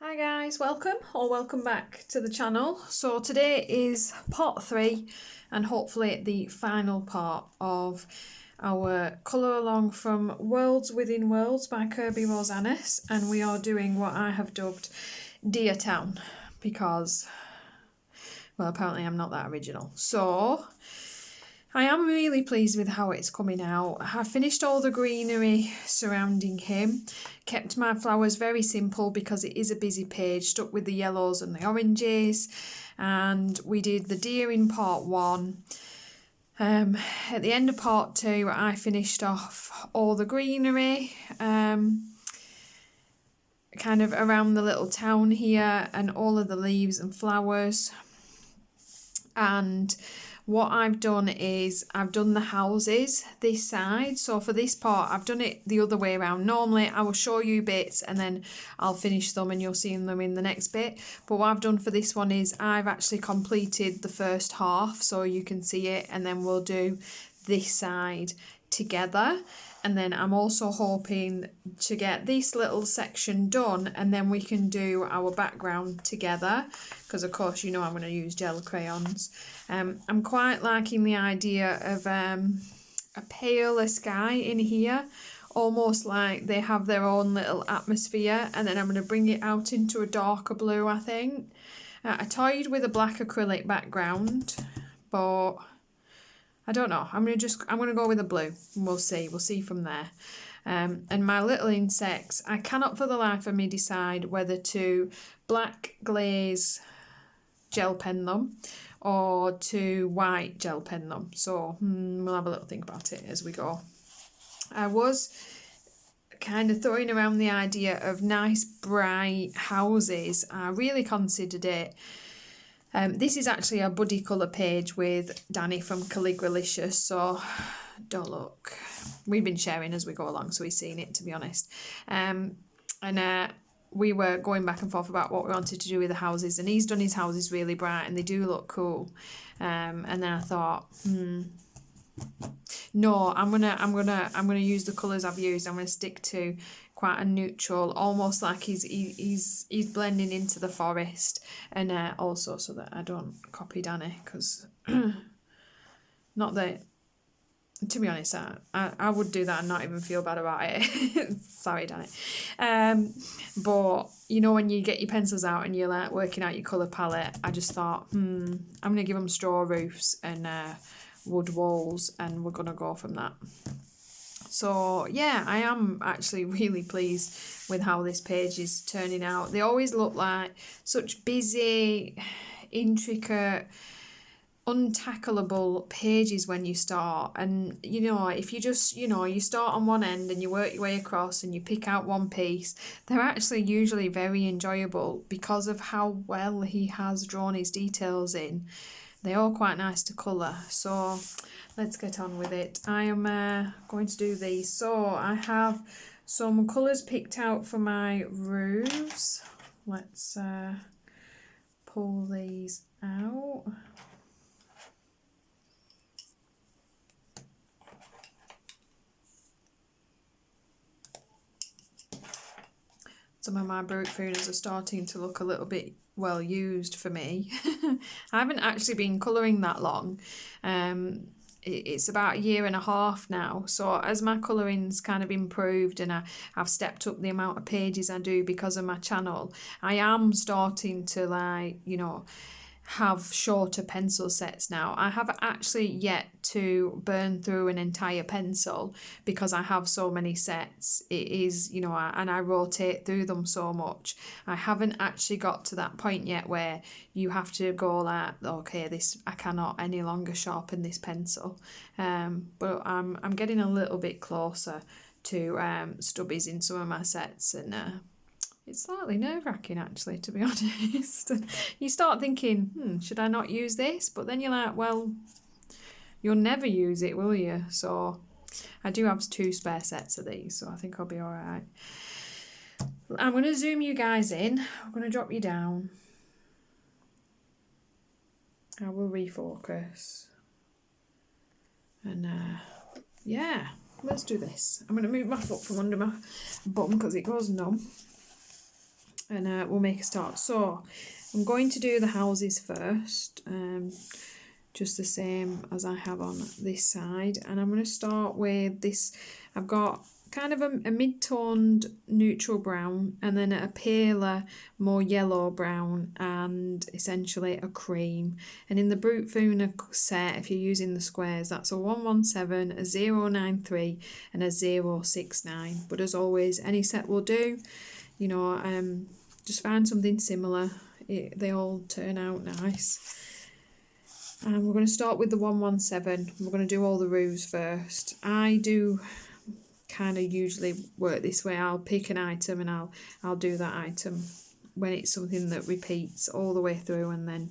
Hi guys, welcome back to the channel. So today is part 3 and hopefully the final part of our colour along from Worlds Within Worlds by Kerby Rosanes, and we are doing what I have dubbed Deer Town because, well, apparently I'm not that original. So I am really pleased with how it's coming out. I finished all the greenery surrounding him, kept my flowers very simple because it is a busy page, stuck with the yellows and the oranges, and we did the deer in part 1. At the end of part 2 I finished off all the greenery kind of around the little town here and all of the leaves and flowers. And what I've done is I've done the houses this side. So for this part, I've done it the other way around. Normally, I will show you bits and then I'll finish them and you'll see them in the next bit. But what I've done for this one is I've actually completed the first half so you can see it, and then we'll do this side together. And then I'm also hoping to get this little section done and then we can do our background together, because of course you know I'm going to use gel crayons. I'm quite liking the idea of a paler sky in here, almost like they have their own little atmosphere, and then I'm going to bring it out into a darker blue, I think. I toyed with a black acrylic background, but I don't know. I'm gonna go with a blue and we'll see from there. And my little insects, I cannot for the life of me decide whether to black glaze gel pen them or to white gel pen them. So we'll have a little think about it as we go. I was kind of throwing around the idea of nice bright houses. I really considered it. This is actually a buddy colour page with Danny from Calligralicious, so don't look. We've been sharing as we go along, so he's seen it, to be honest. We were going back and forth about what we wanted to do with the houses, and he's done his houses really bright, and they do look cool. And then I thought, no, I'm gonna use the colours I've used. I'm gonna stick to quite a neutral, almost like he's blending into the forest, and also so that I don't copy Danny, because not that, to be honest, I would do that and not even feel bad about it. Sorry, Danny. But you know, when you get your pencils out and you're like working out your colour palette, I just thought, I'm gonna give them straw roofs and wood walls, and we're gonna go from that. So yeah, I am actually really pleased with how this page is turning out. They always look like such busy, intricate, untackleable pages when you start, and you know, if you just, you know, you start on one end and you work your way across and you pick out one piece, they're actually usually very enjoyable because of how well he has drawn his details in. They're all quite nice to colour, so let's get on with it. I am going to do these. So I have some colours picked out for my roofs. Let's pull these out. Some of my brutfuners are starting to look a little bit well used for me. I haven't actually been colouring that long. It's about a year and a half now, so as my colouring's kind of improved and I've stepped up the amount of pages I do because of my channel, I am starting to, like, you know, have shorter pencil sets now. I have actually yet to burn through an entire pencil because I have so many sets. It is, you know, and I rotate through them so much. I haven't actually got to that point yet where you have to go like, okay, this, I cannot any longer sharpen this pencil. But I'm getting a little bit closer to stubbies in some of my sets, and it's slightly nerve-wracking, actually, to be honest. You start thinking, should I not use this? But then you're like, well, you'll never use it, will you? So I do have 2 spare sets of these, so I think I'll be all right. I'm going to zoom you guys in. I'm going to drop you down. I will refocus. And yeah, let's do this. I'm going to move my foot from under my bum because it goes numb. and we'll make a start. So I'm going to do the houses first, just the same as I have on this side, and I'm going to start with this. I've got kind of a mid-toned neutral brown, and then a paler, more yellow brown, and essentially a cream. And in the brutfuner set, if you're using the squares, that's a 117, a 093 and a 069. But as always, any set will do. You know, just find something similar. They all turn out nice. And we're going to start with the 117. We're going to do all the rows first. I do kind of usually work this way. I'll pick an item and I'll do that item when it's something that repeats all the way through, and then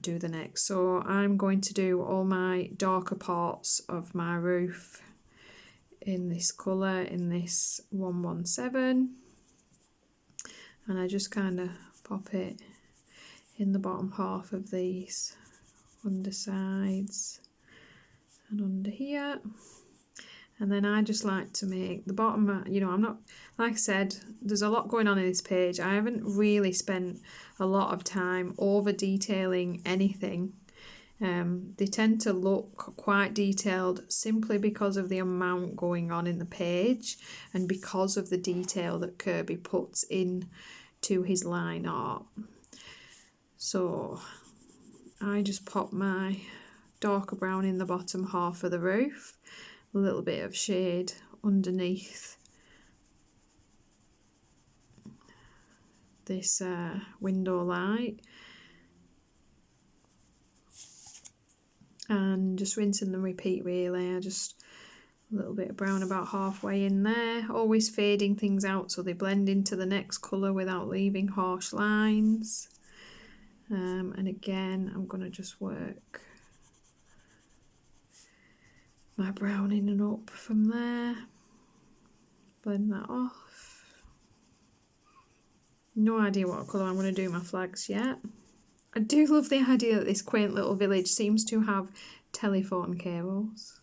do the next. So I'm going to do all my darker parts of my roof in this colour, in this 117, and I just kind of pop it in the bottom half of these undersides and under here. And then I just like to make the bottom, you know, I'm not, like I said, there's a lot going on in this page. I haven't really spent a lot of time over detailing anything. They tend to look quite detailed simply because of the amount going on in the page and because of the detail that Kerby puts in to his line art. So I just pop my darker brown in the bottom half of the roof, a little bit of shade underneath this window light, and just rinse and repeat really. I just a little bit of brown about halfway in there, always fading things out so they blend into the next colour without leaving harsh lines. And again, I'm going to just work my brown in and up from there, blend that off. No idea what colour I'm going to do my flags yet. I do love the idea that this quaint little village seems to have telephone cables,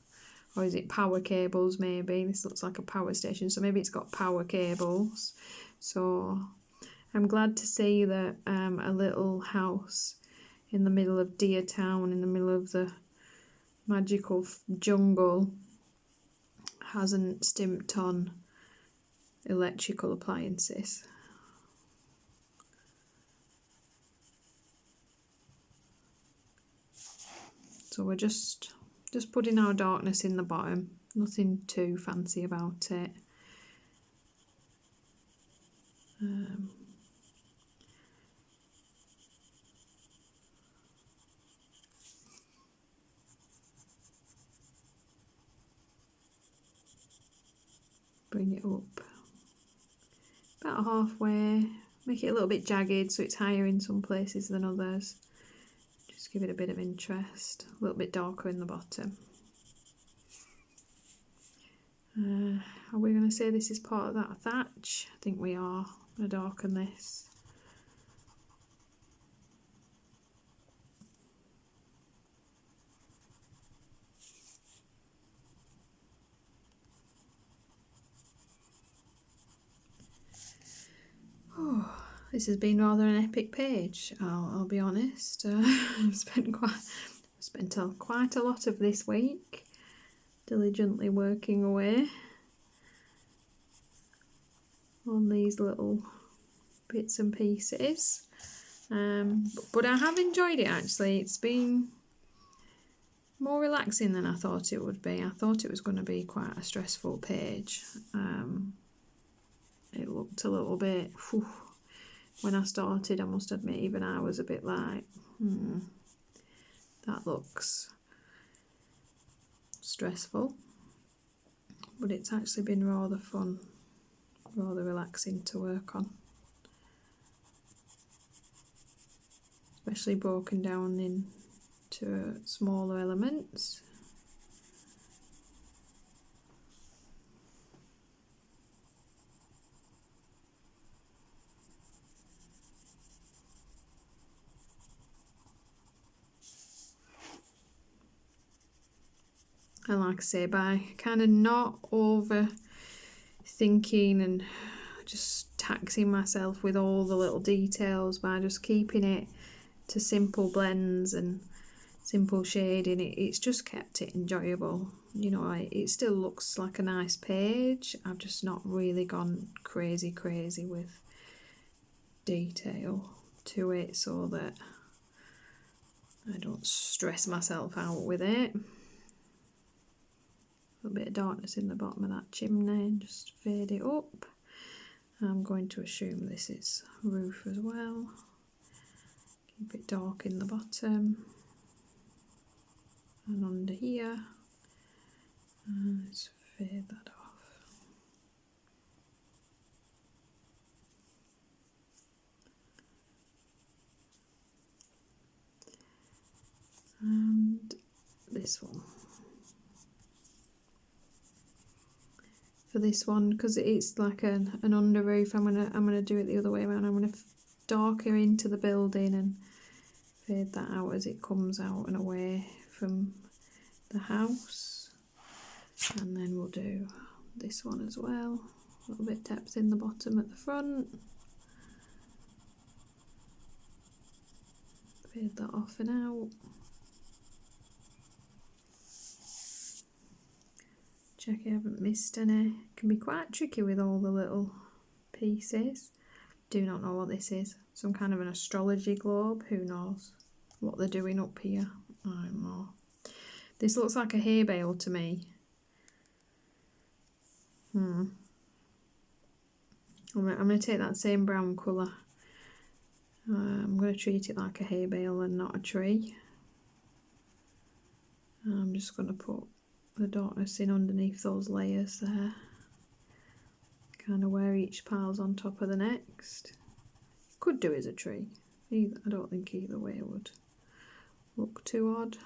or is it power cables maybe? This looks like a power station, so maybe it's got power cables. So I'm glad to see that a little house in the middle of Deer Town, in the middle of the magical jungle, hasn't stimped on electrical appliances. So we're just putting our darkness in the bottom, nothing too fancy about it. Bring it up about halfway, make it a little bit jagged so it's higher in some places than others. Just give it a bit of interest, a little bit darker in the bottom. Are we going to say this is part of that thatch? I think we are. I'm going to darken this. Oh, this has been rather an epic page, I'll be honest. I've spent quite a lot of this week diligently working away on these little bits and pieces, but I have enjoyed it actually. It's been more relaxing than I thought it would be. I thought it was going to be quite a stressful page. It looked a little bit, whew, when I started, I must admit, even I was a bit like, that looks stressful, but it's actually been rather fun, rather relaxing to work on, especially broken down into smaller elements. And like I say, by kind of not overthinking and just taxing myself with all the little details by just keeping it to simple blends and simple shading. It's just kept it enjoyable. You know, it still looks like a nice page. I've just not really gone crazy with detail to it so that I don't stress myself out with it. A little bit of darkness in the bottom of that chimney and just fade it up. I'm going to assume this is roof as well. Keep it dark in the bottom and under here. And let's fade that off. And this one. For this one, because it's like an under roof, I'm gonna do it the other way around. I'm gonna darker into the building and fade that out as it comes out and away from the house. And then we'll do this one as well. A little bit depth in the bottom at the front. Fade that off and out. Check I haven't missed any. It can be quite tricky with all the little pieces. Do not know what this is. Some kind of an astrology globe. Who knows what they're doing up here? I don't know. This looks like a hay bale to me. I'm going to take that same brown colour. I'm going to treat it like a hay bale and not a tree. I'm just going to put the darkness in underneath those layers there. Kind of where each pile's on top of the next. Could do as a tree. I don't think either way would look too odd.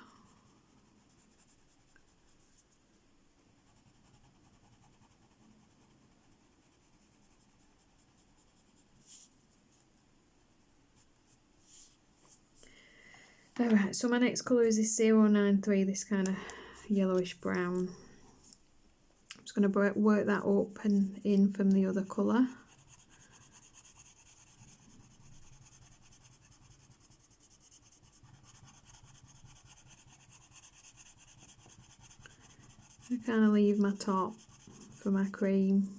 Alright, so my next colour is this 093, this kind of yellowish brown. I'm just going to work that up and in from the other colour. I kind of leave my top for my cream.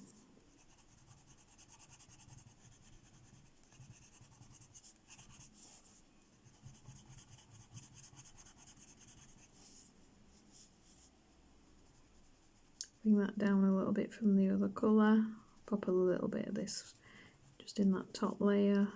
Bring that down a little bit from the other colour. Pop a little bit of this just in that top layer.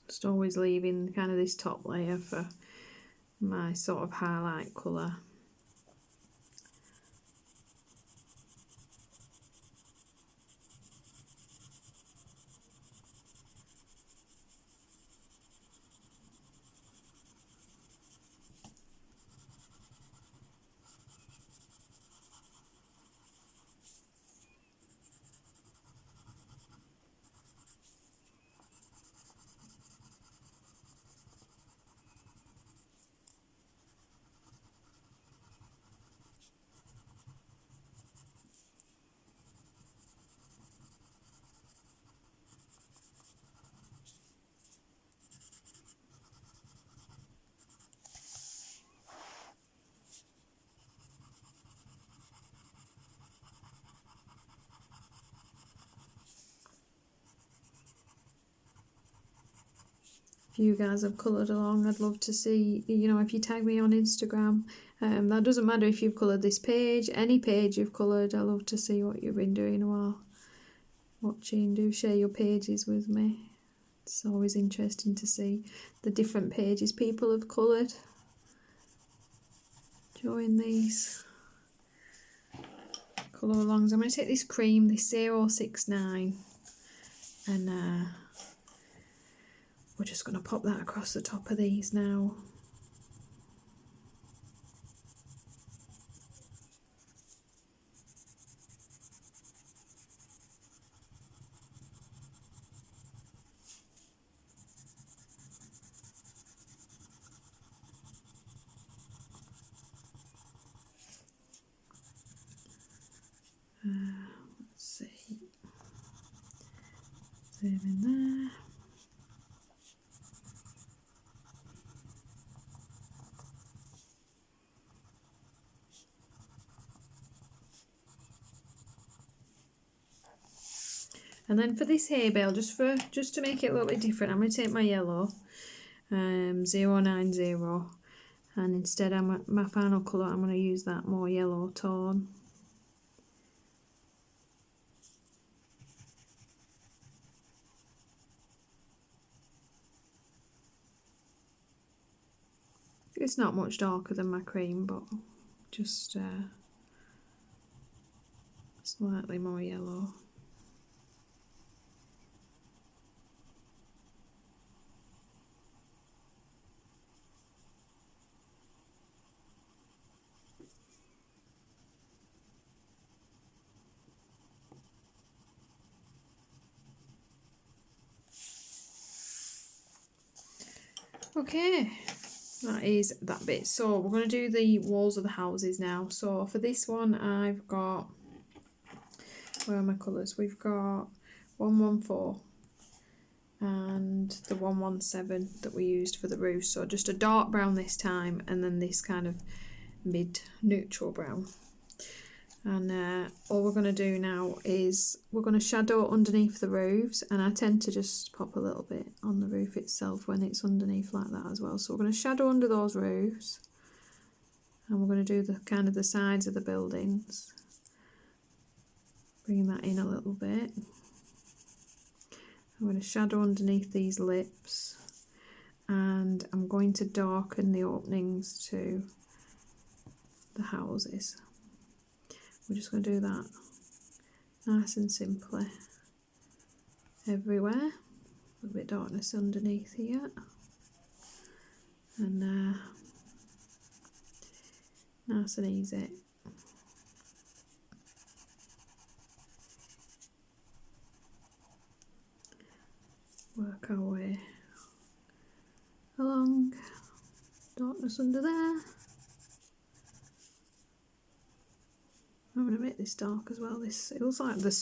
Just always leaving kind of this top layer for my sort of highlight colour. If you guys have coloured along, I'd love to see, you know, if you tag me on Instagram. That doesn't matter if you've coloured this page, any page you've coloured. I love to see what you've been doing while watching. Do share your pages with me. It's always interesting to see the different pages people have coloured. Join these colour along. So I'm going to take this cream, this 069, and we're just going to pop that across the top of these now. Let's see, zoom in there. And then for this hay bale, just to make it a little bit different, I'm going to take my yellow, 090, and instead my final colour, I'm going to use that more yellow tone. It's not much darker than my cream, but just slightly more yellow. Okay, that is that bit. So we're going to do the walls of the houses now. So for this one, I've got, where are my colours? We've got 114 and the 117 that we used for the roof. So just a dark brown this time, and then this kind of mid neutral brown. And all we're going to do now is we're going to shadow underneath the roofs, and I tend to just pop a little bit on the roof itself when it's underneath like that as well. So we're going to shadow under those roofs, and we're going to do the kind of the sides of the buildings, bringing that in a little bit. I'm going to shadow underneath these lips, and I'm going to darken the openings to the houses. We're just going to do that nice and simply everywhere. A little bit of darkness underneath here, and nice and easy. Work our way along. Darkness under there. I'm going to make this dark as well. It looks like the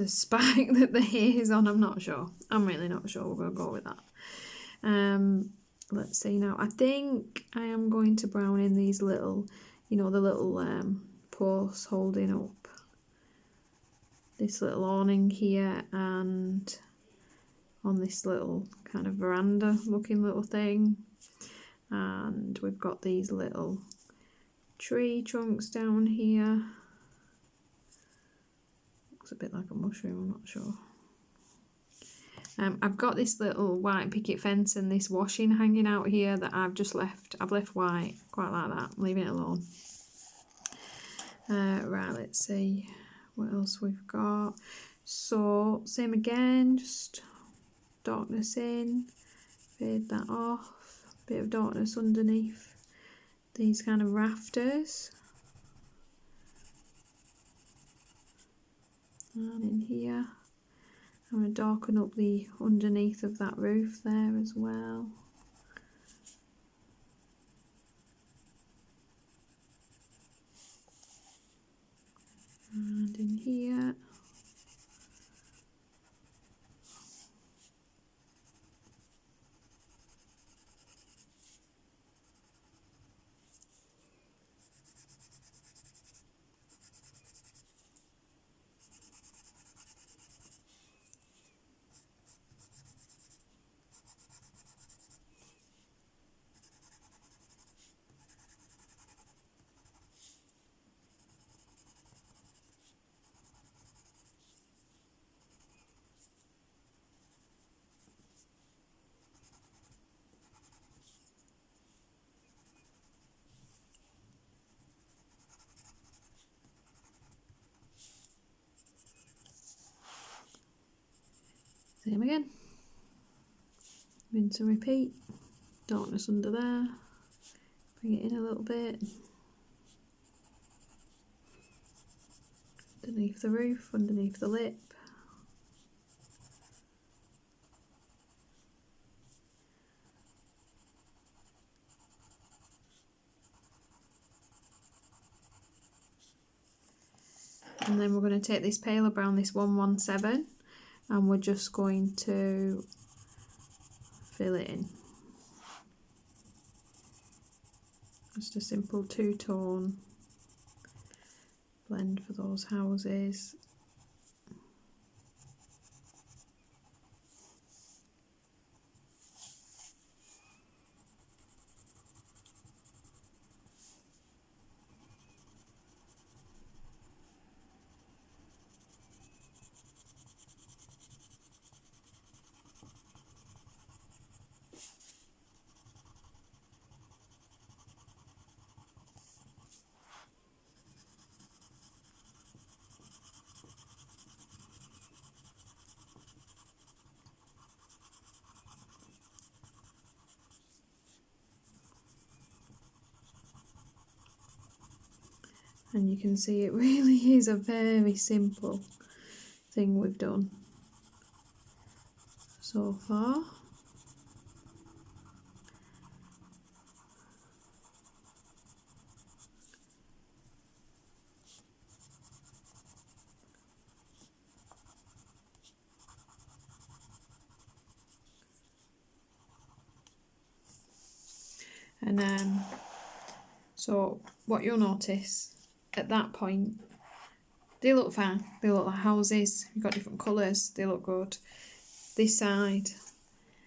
spike that the hair is on. I'm not sure. I'm really not sure. We're going to go with that. Let's see now. I think I am going to brown in these little, the little posts holding up this little awning here, and on this little kind of veranda looking little thing. And we've got these little tree trunks down here. Looks a bit like a mushroom, I'm not sure. I've got this little white picket fence and this washing hanging out here that I've just left. I've left white, quite like that. I'm leaving it alone. Right, let's see what else we've got. So, same again, just darkness in, fade that off, bit of darkness underneath these kind of rafters. And in here, I'm going to darken up the underneath of that roof there as well. And in here. Same again. Rinse and repeat. Darkness under there. Bring it in a little bit. Underneath the roof, underneath the lip. And then we're going to take this paler brown, this 117, and we're just going to fill it in. Just a simple two-tone blend for those houses. And you can see it really is a very simple thing we've done so far. And so what you'll notice at that point, they look fine. They look like houses. You've got different colours. They look good. This side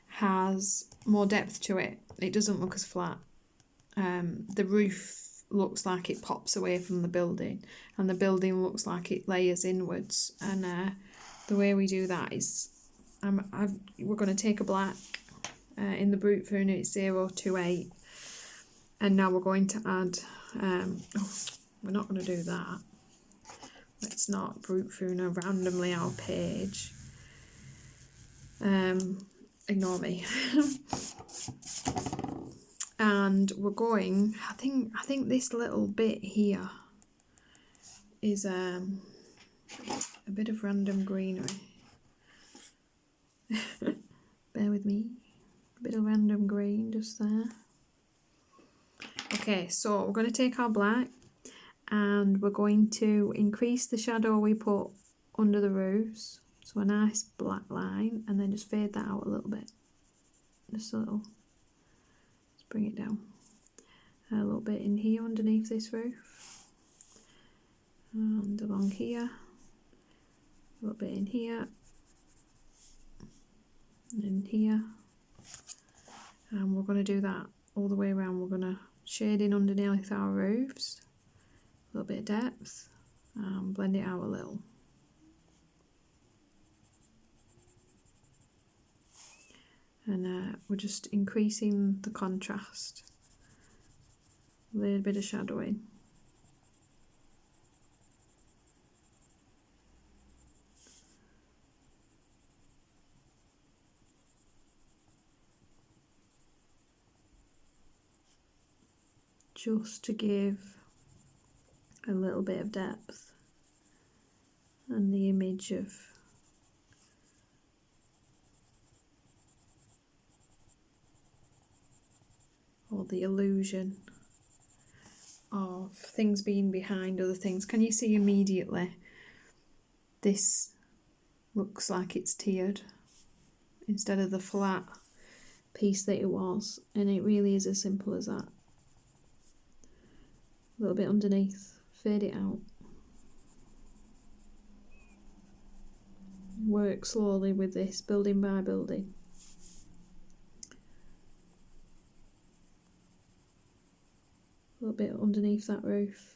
has more depth to it. It doesn't look as flat. The roof looks like it pops away from the building, and the building looks like it layers inwards. And the way we do that is, we're going to take a black in the brutfuner. It's 028, and now we're going to add. We're not going to do that. Let's not brutfuner randomly our page. Ignore me. And we're going. I think this little bit here is a bit of random greenery. Bear with me. A bit of random green just there. Okay, so we're going to take our black and we're going to increase the shadow we put under the roofs. So a nice black line, and then just fade that out a little bit. Just a little. Let's bring it down. A little bit in here underneath this roof. And along here. A little bit in here. And in here. And we're going to do that all the way around. We're going to shade in underneath our roofs. A little bit of depth. And blend it out a little. And we're just increasing the contrast. A little bit of shadowing. Just to give a little bit of depth and the image of or the illusion of things being behind other things. Can you see immediately this looks like it's tiered instead of the flat piece that it was, and it really is as simple as that. A little bit underneath, fade it out. Work slowly with this, building by building. A little bit underneath that roof,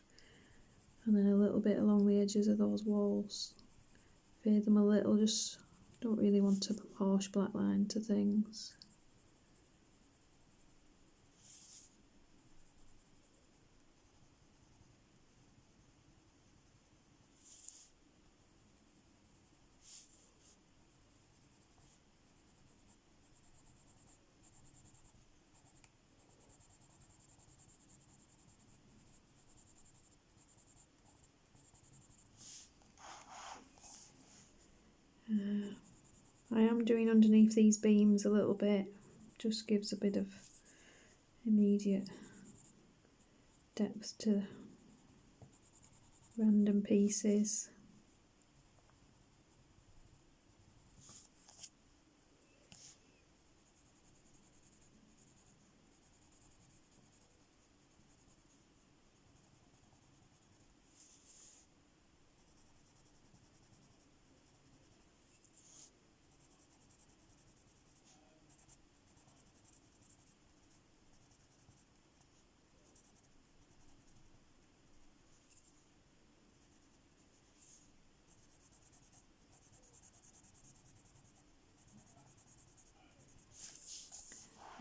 and then a little bit along the edges of those walls. Fade them a little, just don't really want a harsh black line to things. I am doing underneath these beams a little bit, just gives a bit of immediate depth to random pieces.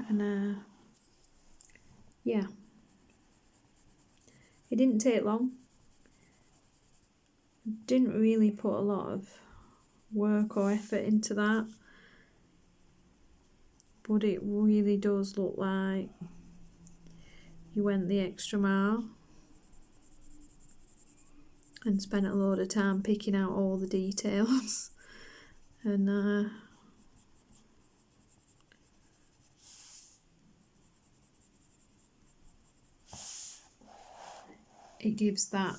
And yeah, it didn't take long. Didn't really put a lot of work or effort into that, but it really does look like you went the extra mile and spent a load of time picking out all the details. And it gives that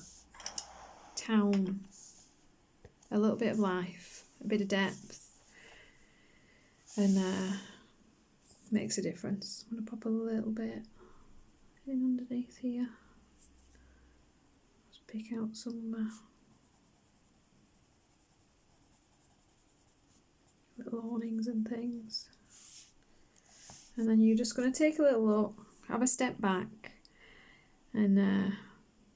town a little bit of life, a bit of depth, and makes a difference. I'm going to pop a little bit in underneath here. Just pick out some little awnings and things. And then you're just going to take a little look, have a step back, and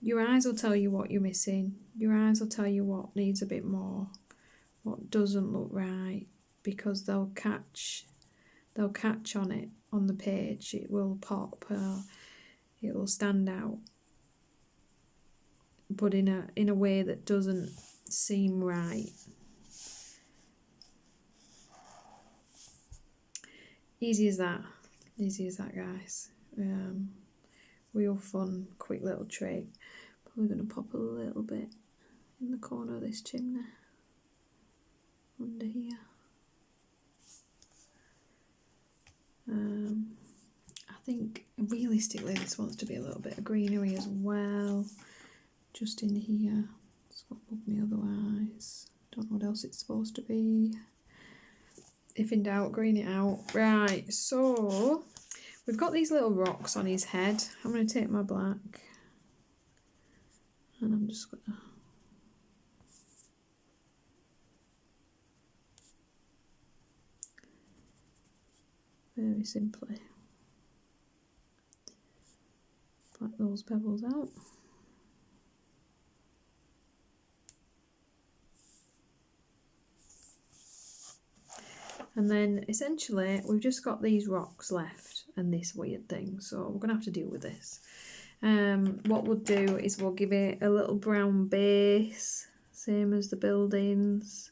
your eyes will tell you what you're missing. Your eyes will tell you what needs a bit more, what doesn't look right, because they'll catch on it on the page. It will pop, it will stand out, but in a way that doesn't seem right. Easy as that, guys. Real fun, quick little trick. Probably going to pop a little bit in the corner of this chimney, under here. I think realistically this wants to be a little bit of greenery as well, just in here. It's got bug me otherwise. Don't know what else it's supposed to be. If in doubt, green it out. Right, so we've got these little rocks on his head. I'm going to take my black and I'm just going to very simply black those pebbles out. And then essentially we've just got these rocks left and this weird thing, so we're going to have to deal with this. What we'll do is we'll give it a little brown base, same as the buildings.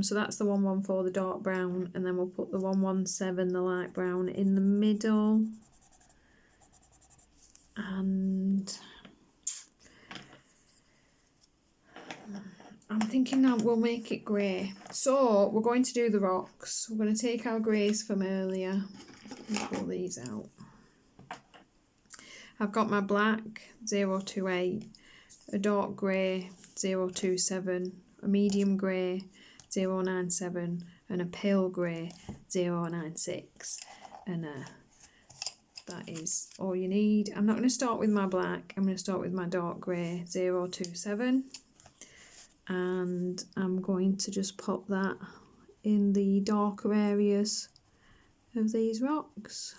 So that's the 114, the dark brown, and then we'll put the 117, the light brown, in the middle. And I'm thinking that we'll make it grey. So we're going to do the rocks. We're going to take our greys from earlier and pull these out. I've got my black 028, a dark grey 027, a medium grey 097, and a pale grey 096. And that is all you need. I'm not going to start with my black. I'm going to start with my dark grey 027. And I'm going to just pop that in the darker areas of these rocks.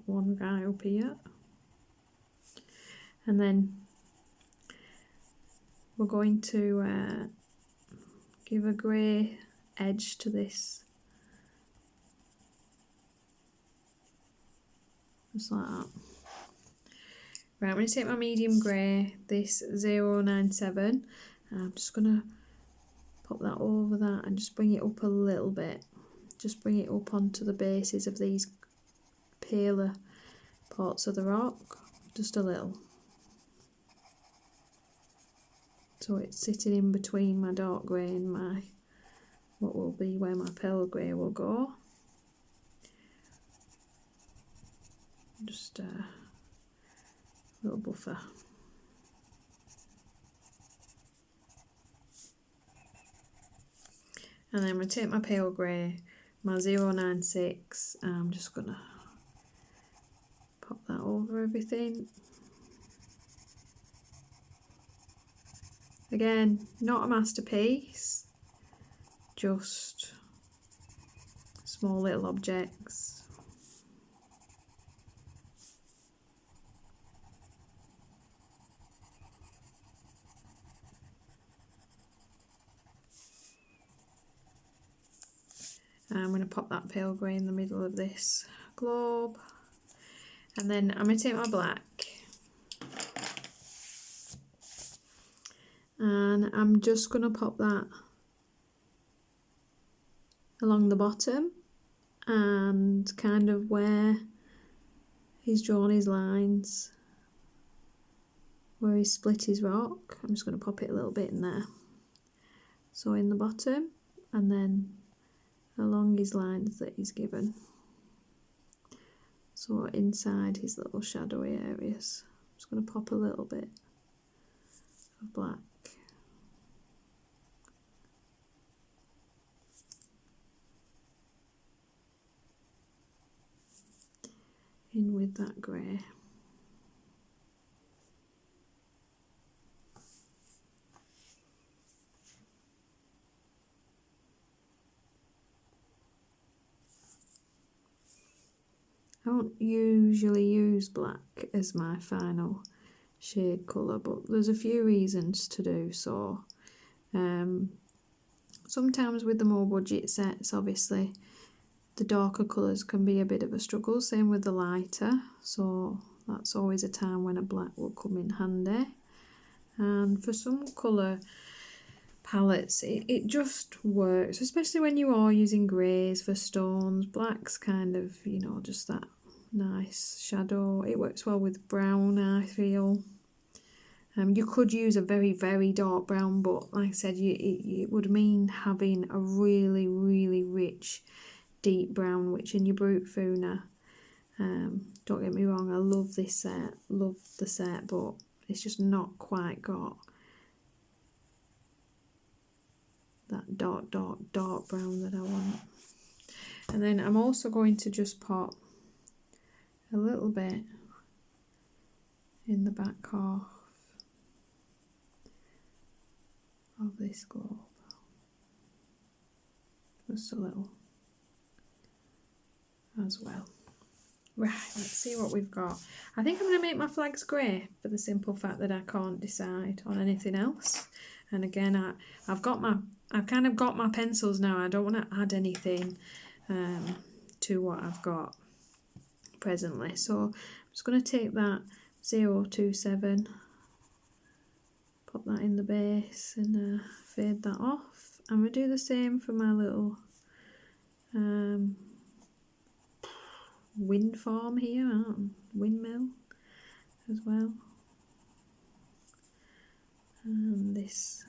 One guy up here, and then we're going to give a grey edge to this. Just like that. Right, I'm going to take my medium grey, this 097, and I'm just going to pop that over that and just bring it up a little bit. Just bring it up onto the bases of these paler parts of the rock, just a little. So it's sitting in between my dark grey and my, what will be where my pale grey will go. Just a little buffer. And then I'm going to take my pale grey, my 096, and I'm just going to pop that over everything. Again, not a masterpiece, just small little objects. I'm going to pop that pale grey in the middle of this globe, and then I'm going to take my black and I'm just going to pop that along the bottom and kind of where he's drawn his lines, where he split his rock. I'm just going to pop it a little bit in there, so in the bottom, and then along his lines that he's given, so inside his little shadowy areas. I'm just going to pop a little bit of black in with that grey. I don't usually use black as my final shade colour, but there's a few reasons to do so. Sometimes with the more budget sets, obviously the darker colours can be a bit of a struggle, same with the lighter, so that's always a time when a black will come in handy. And for some colour palettes it just works, especially when you are using greys for stones. Black's kind of, you know, just that nice shadow. It works well with brown, I feel. You could use a very, very dark brown, but like I said, it would mean having a really, really rich, deep brown, which in your brutfuner, don't get me wrong, I love this set, love the set, but it's just not quite got that dark, dark, dark brown that I want. And then I'm also going to just pop a little bit in the back half of this globe, just a little as well. Right, let's see what we've got. I think I'm going to make my flags grey for the simple fact that I can't decide on anything else. And again, I've kind of got my pencils now. I don't want to add anything to what I've got presently. So I'm just going to take that 027, pop that in the base and fade that off. I'm going to do the same for my little wind farm here, windmill as well, and this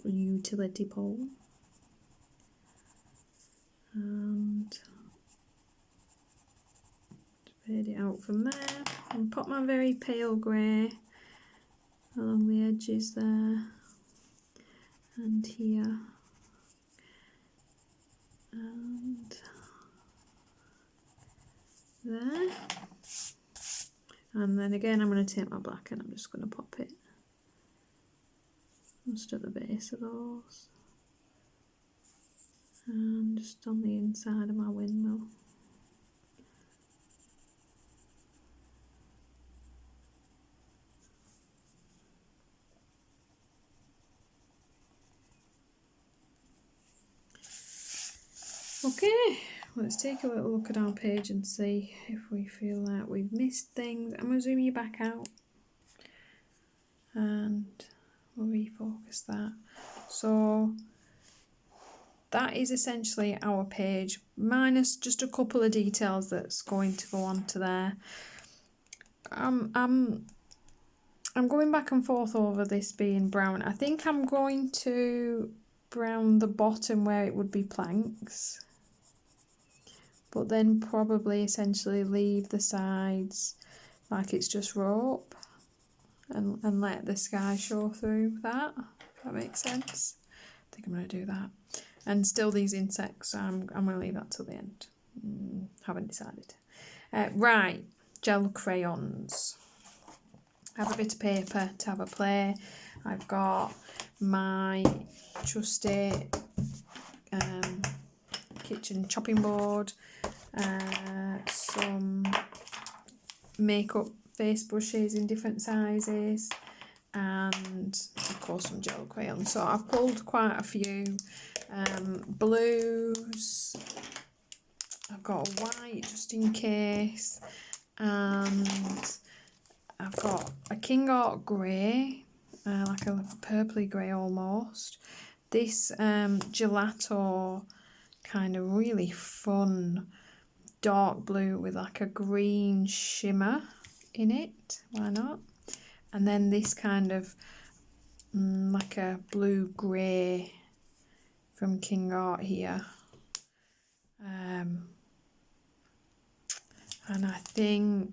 utility pole, and fade it out from there and pop my very pale grey along the edges there and here, and there. And then again I'm going to take my black and I'm just going to pop it just at the base of those and just on the inside of my windmill. Okay, let's take a little look at our page and see if we feel like we've missed things. I'm going to zoom you back out and we'll refocus that. So that is essentially our page, minus just a couple of details that's going to go onto there. I'm going back and forth over this being brown. I think I'm going to brown the bottom where it would be planks, but then probably essentially leave the sides like it's just rope and let the sky show through that, if that makes sense. I think I'm going to do that. And still these insects, I'm going to leave that till the end. Haven't decided. Right, gel crayons. I have a bit of paper to have a play. I've got my trusty kitchen chopping board, some makeup face brushes in different sizes, and of course some gel crayons. So I've pulled quite a few blues. I've got a white just in case, and I've got a King Art grey, like a purpley grey almost. This gelato kind of really fun dark blue with like a green shimmer in it. Why not? And then this kind of like a blue grey from King Art here. And I think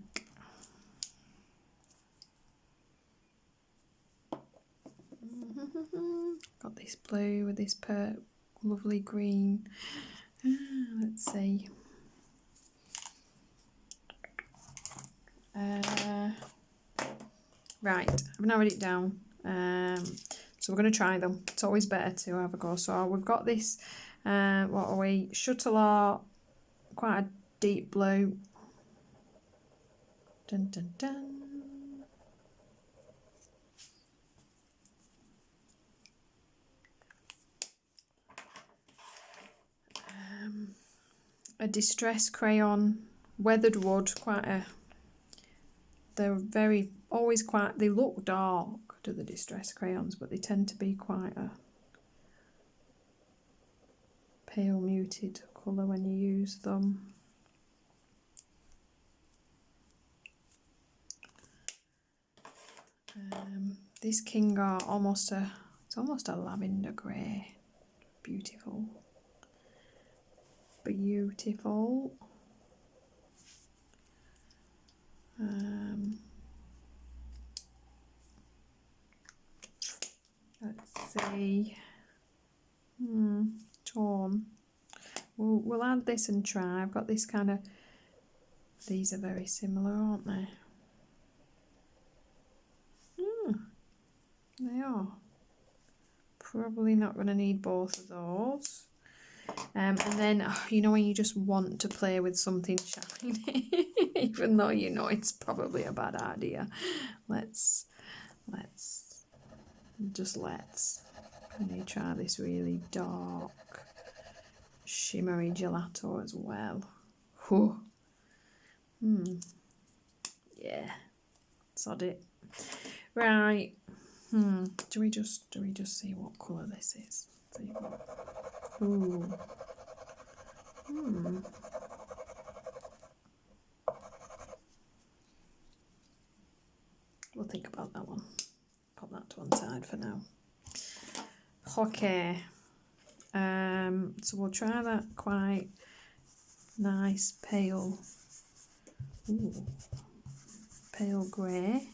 got this blue with this lovely green. Let's see. Right, I've narrowed it down. So we're going to try them. It's always better to have a go. So we've got this, what are we? Shuttle art, quite a deep blue. Dun dun dun. A distress crayon, weathered wood, they're always quite, they look dark to the distress crayons, but they tend to be quite a pale muted colour when you use them. This King Art, it's almost a lavender grey. Beautiful. Beautiful. Let's see. Torn. We'll add this and try. I've got this kind of, these are very similar, aren't they? They are. Probably not going to need both of those. And then, you know, when you just want to play with something shiny, even though you know it's probably a bad idea. Let's let me try this really dark, shimmery gelato as well. Whew. Yeah, sod it. Right. Do we just see what colour this is? Ooh. We'll think about that one. Pop that to one side for now. Okay. So we'll try that quite nice pale. Pale grey.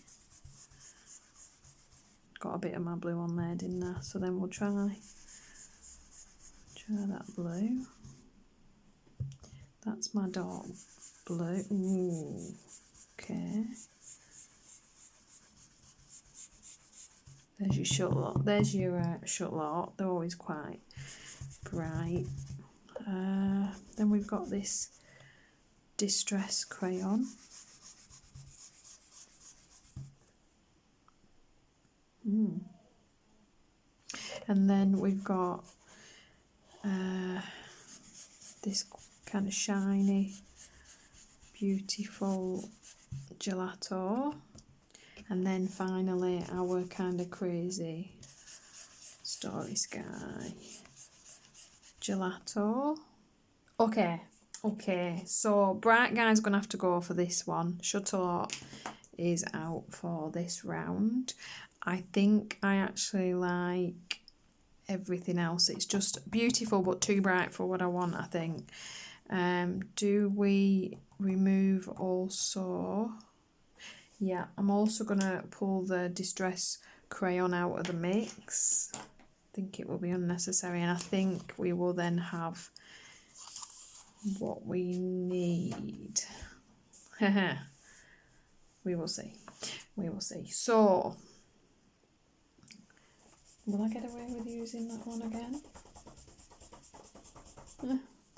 Got a bit of my blue on there, didn't I? So then we'll try that blue. That's my dark blue. Ooh, okay. There's your shuttle. There's your shuttle art. They're always quite bright. Then we've got this distress crayon. And then we've got this kind of shiny, beautiful gelato. And then finally our kind of crazy Starry Sky gelato. Okay, so Bright Guy's going to have to go for this one. Shuttle is out for this round. I think I actually like everything else. It's just beautiful but too bright for what I want, I think. Do we remove also... Yeah, I'm also going to pull the Distress crayon out of the mix. I think it will be unnecessary, and I think we will then have what we need. We will see. We will see. So, will I get away with using that one again?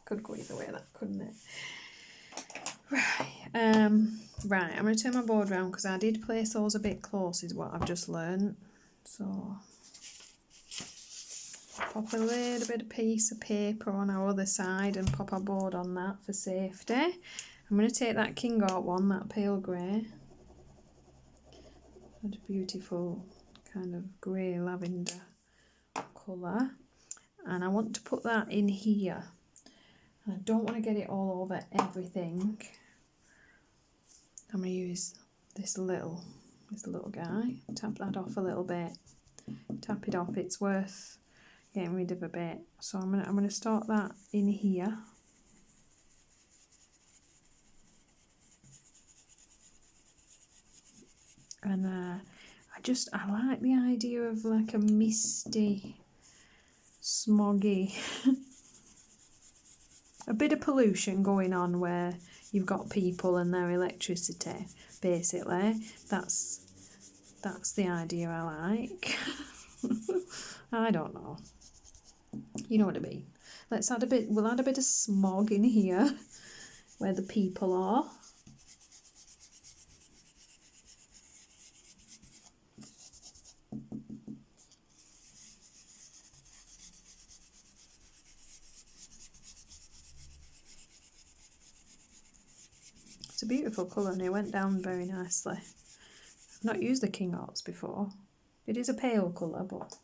Could go either way, that, couldn't it? Right, I'm going to turn my board around because I did place those a bit close is what I've just learnt. So, pop a little bit of piece of paper on our other side and pop our board on that for safety. I'm going to take that King Art one, that pale grey. Had a beautiful kind of grey lavender colour. And I want to put that in here. And I don't want to get it all over everything. I'm going to use this little guy. Tap that off a little bit. Tap it off. It's worth getting rid of a bit. So I'm gonna start that in here. And I like the idea of like a misty, smoggy, a bit of pollution going on where you've got people and their electricity, basically. That's the idea I like. I don't know. You know what I mean. We'll add a bit of smog in here where the people are. It's a beautiful colour and it went down very nicely. I've not used the King Arts before. It is a pale colour but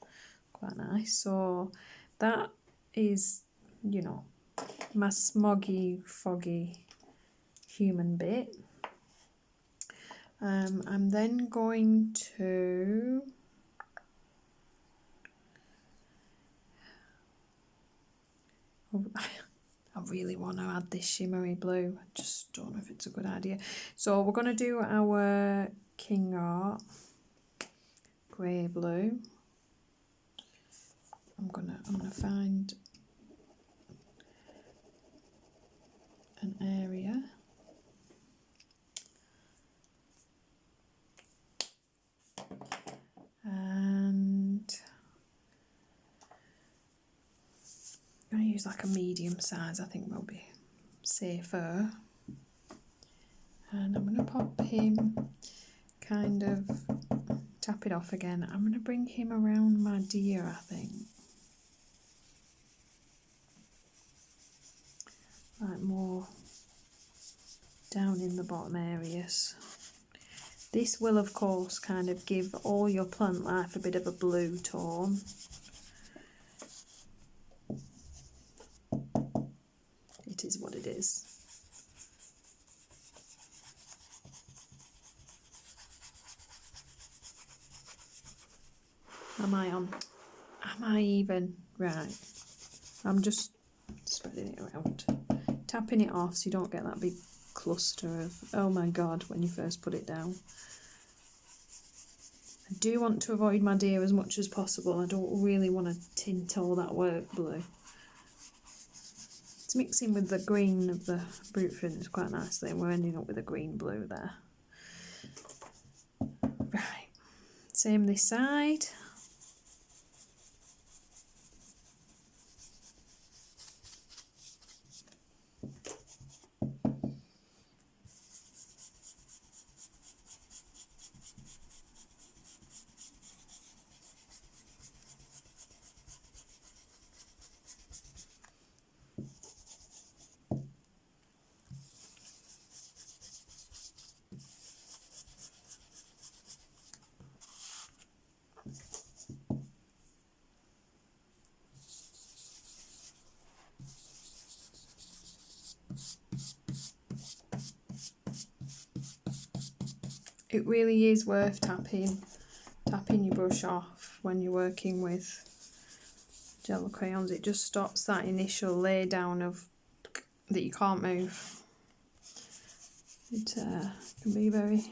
quite nice. So that is, you know, my smoggy, foggy human bit. I'm then going to I really want to add this shimmery blue. I just don't know if it's a good idea. So we're going to do our King Art grey blue. I'm gonna find an area. And I'm going to use like a medium size, I think will be safer. And I'm going to pop him, kind of tap it off again. I'm going to bring him around my deer, I think. Like more down in the bottom areas. This will of course kind of give all your plant life a bit of a blue tone. It is what it is. Am I even? Right. I'm just spreading it around. Tapping it off so you don't get that big cluster of, oh my god, when you first put it down. I do want to avoid my deer as much as possible. I don't really want to tint all that work blue. It's mixing with the green of the brutfuner quite nicely, and we're ending up with a green blue there. Right, same this side. it really is worth tapping your brush off when you're working with gel crayons. It just stops that initial lay down of that you can't move. It can be very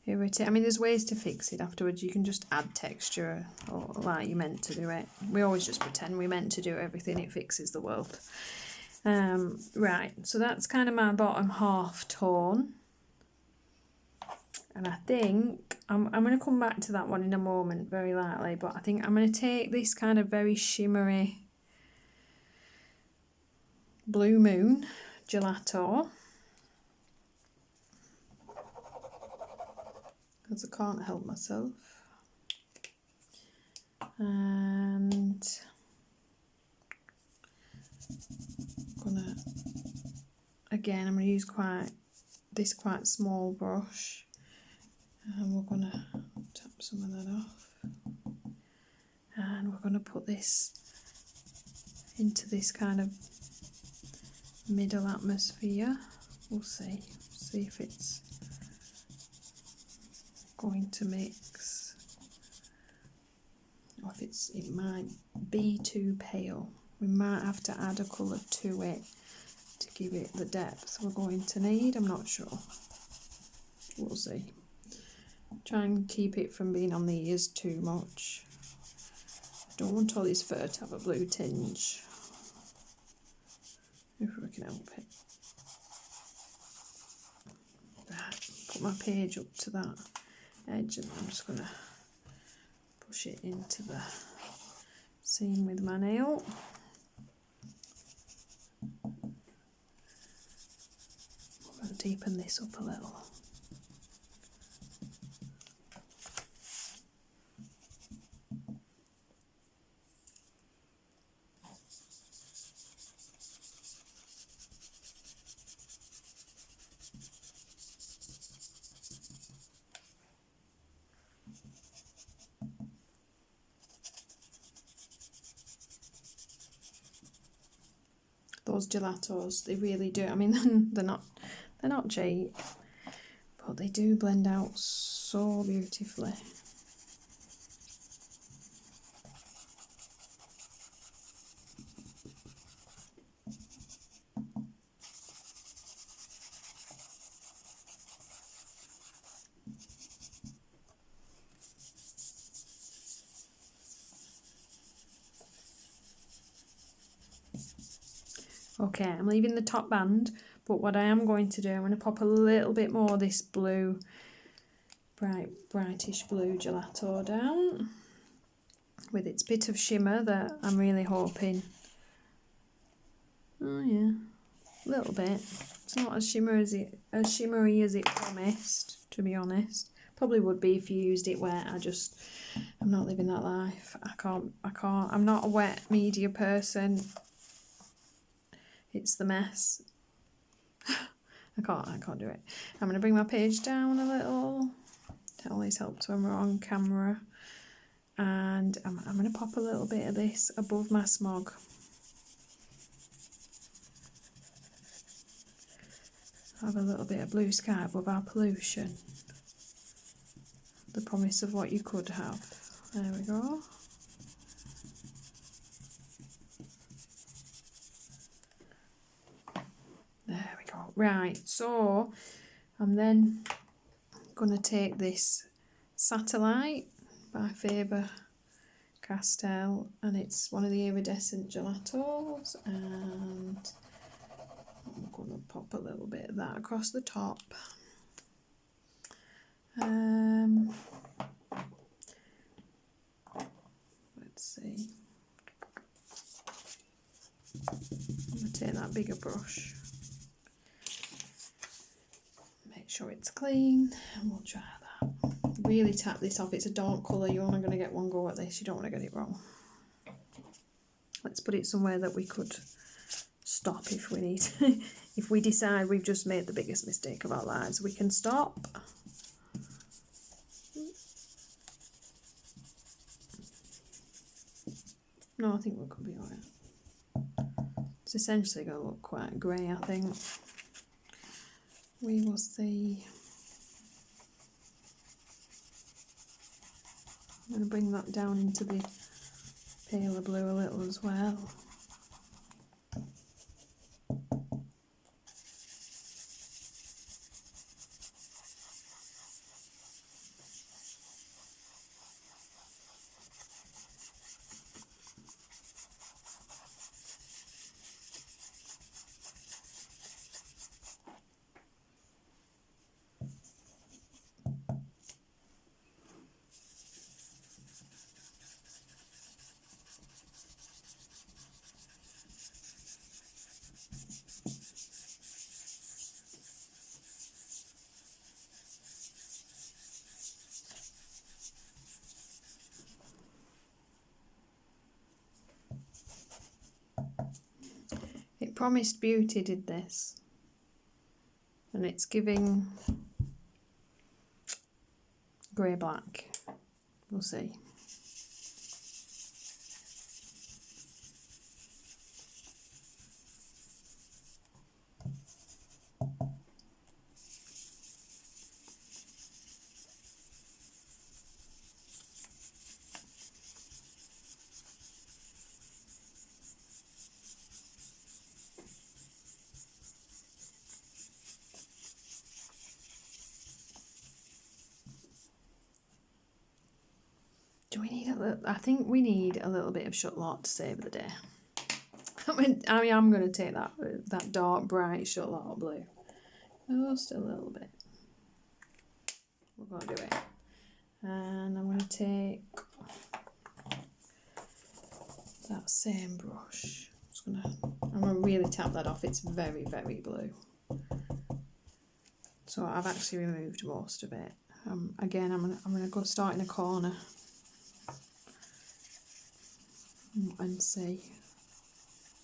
irritating. I mean, there's ways to fix it afterwards. You can just add texture, or like you meant to do it. We always just pretend we meant to do everything. It fixes the world. Right, so that's kind of my bottom half tone. And I think I'm going to come back to that one in a moment, very lightly. But I think I'm going to take this kind of very shimmery Blue Moon gelato, because I can't help myself. And I'm going to use this quite small brush, and we're going to tap some of that off, and we're going to put this into this kind of middle atmosphere. We'll see if it's going to mix, or if it might be too pale. We might have to add a colour to it to give it the depth we're going to need. I'm not sure. We'll see. Try and keep it from being on the ears too much. Don't want all this fur to have a blue tinge, if we can help it. Right, put my page up to that edge, and I'm just going to push it into the seam with my nail. I'm going to deepen this up a little. Those gelatos, they really do. I mean, they're not cheap, but they do blend out so beautifully. Okay, I'm leaving the top band, but what I am going to do, I'm going to pop a little bit more of this blue, brightish blue gelato down with its bit of shimmer that I'm really hoping. Oh yeah, a little bit. It's not as shimmery as it promised, to be honest. Probably would be if you used it wet. I'm not living that life. I can't. I'm not a wet media person. It's the mess. I can't do it. I'm going to bring my page down a little. It always helps when we're on camera. And I'm going to pop a little bit of this above my smog. Have a little bit of blue sky above our pollution. The promise of what you could have. There we go. There we go. Right, so I'm then going to take this Satellite by Faber-Castell, and it's one of the iridescent gelatos, and I'm going to pop a little bit of that across the top. Let's see. I'm going to take that bigger brush. Make sure it's clean, and we'll try that. Really tap this off. It's a dark colour. You're only going to get one go at this. You don't want to get it wrong. Let's put it somewhere that we could stop if we need. If we decide we've just made the biggest mistake of our lives, we can stop. No, I think we could be alright. It's essentially going to look quite grey, I think. We will see. I'm going to bring that down into the paler blue a little as well. It Promised Beauty did this, and it's giving grey black. We'll see. Do we need a little? I think we need a little bit of Shutlock to save the day. I am going to take that dark, bright Shutlock blue. Just a little bit. We're going to do it. And I'm going to take that same brush. I'm going to really tap that off. It's very, very blue. So I've actually removed most of it. Again, I'm going to go start in a corner and see.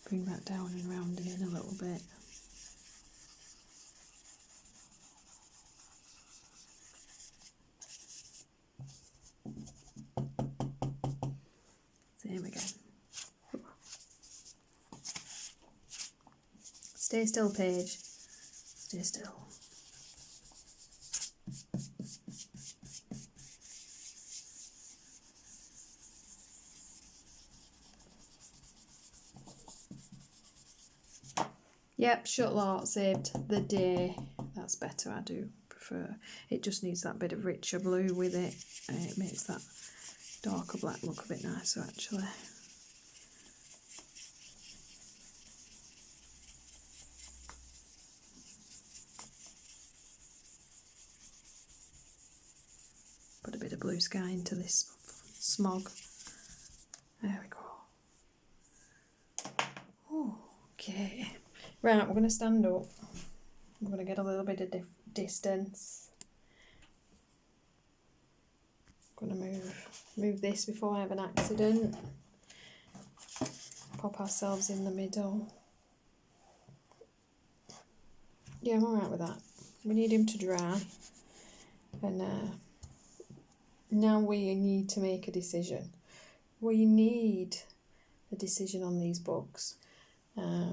Bring that down and round it in a little bit. Same again. Stay still, Paige. Stay still. Yep, Shutlock saved the day. That's better, I do prefer. It just needs that bit of richer blue with it. And it makes that darker black look a bit nicer actually. Put a bit of blue sky into this smog. There we go. Okay. Right, we're going to stand up. I'm going to get a little bit of distance. I'm going to move this before I have an accident. Pop ourselves in the middle. Yeah, I'm alright with that. We need him to dry. And now we need to make a decision. We need a decision on these books. I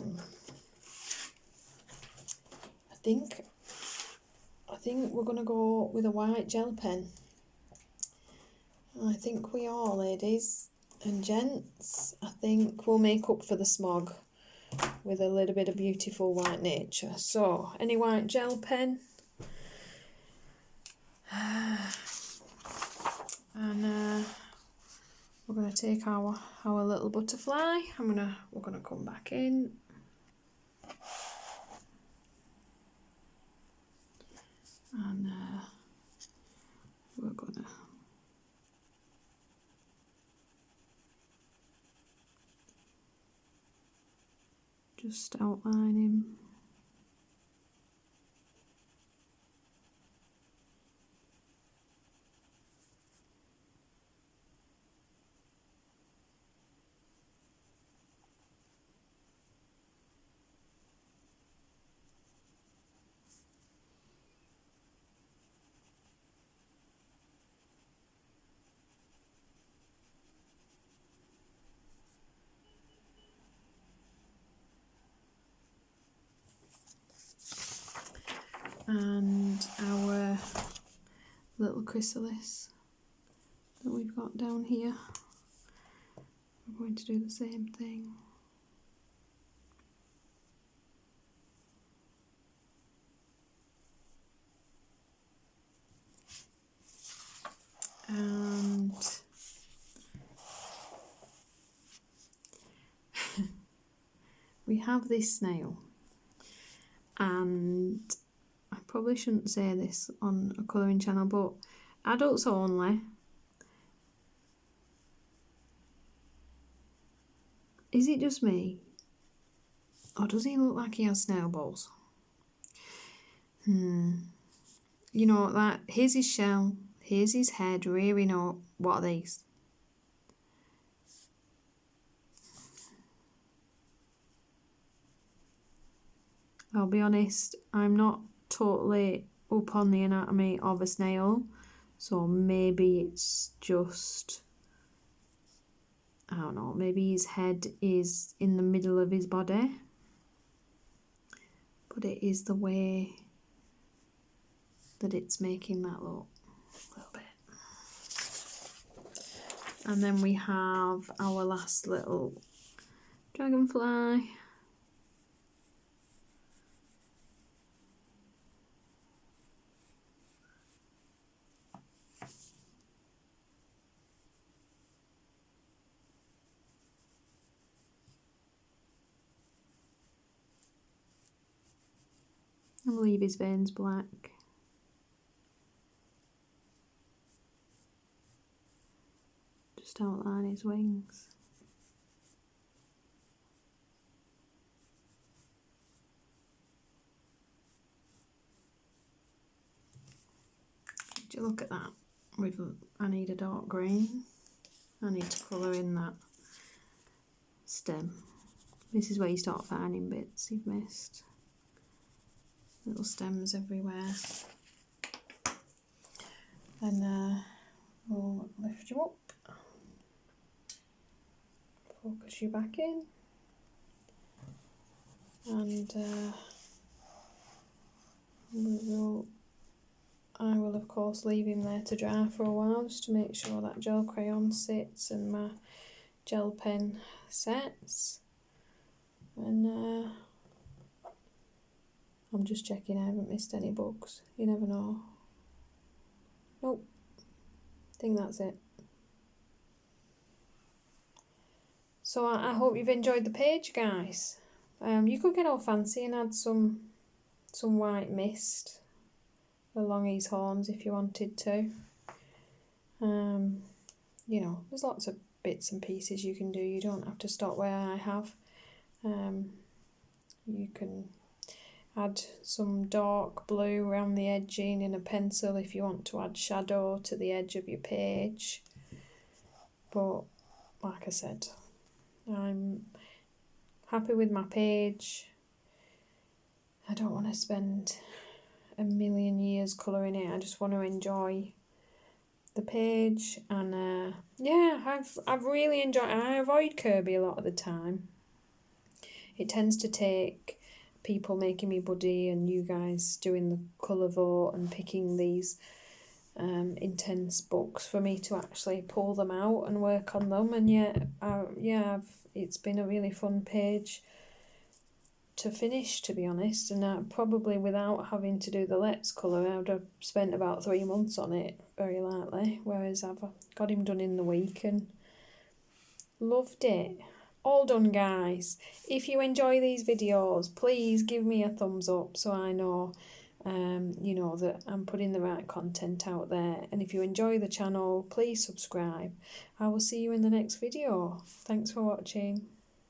think we're going to go with a white gel pen. I think we are, ladies and gents. I think we'll make up for the smog with a little bit of beautiful white nature. So, any white gel pen. And we're going to take our little butterfly. We're going to come back in. And we're going to just outline him. And our little chrysalis that we've got down here. We're going to do the same thing. And we have this snail, and I probably shouldn't say this on a colouring channel, but adults only. Is it just me? Or does he look like he has snail balls? You know, like, here's his shell, here's his head, rearing up. What are these? I'll be honest, I'm not totally up on the anatomy of a snail, so maybe it's just, I don't know, maybe his head is in the middle of his body, but it is the way that it's making that look a little bit. And then we have our last little dragonfly. I'll leave his veins black. Just outline his wings. Did you look at that? I need a dark green. I need to colour in that stem. This is where you start finding bits you've missed. Little stems everywhere. Then we'll lift you up, focus you back in, and I will of course leave him there to dry for a while, just to make sure that gel crayon sits and my gel pen sets. And I'm just checking I haven't missed any bugs. You never know. Nope. I think that's it. So I hope you've enjoyed the page, guys. You could get all fancy and add some white mist along his horns if you wanted to. You know, there's lots of bits and pieces you can do. You don't have to stop where I have. You can add some dark blue around the edging in a pencil if you want to add shadow to the edge of your page. But like I said, I'm happy with my page. I don't want to spend a million years colouring it. I just want to enjoy the page. And yeah, I've really enjoyed. I avoid Kerby a lot of the time. It tends to take people making me buddy and you guys doing the colour vote and picking these intense books for me to actually pull them out and work on them. And yet, it's been a really fun page to finish, to be honest. And probably without having to do the Let's Colour, I would have spent about 3 months on it, very likely. Whereas I've got him done in the week and loved it. All done, guys. If you enjoy these videos, please give me a thumbs up so I know, you know, that I'm putting the right content out there. And if you enjoy the channel, please subscribe. I will see you in the next video. Thanks for watching.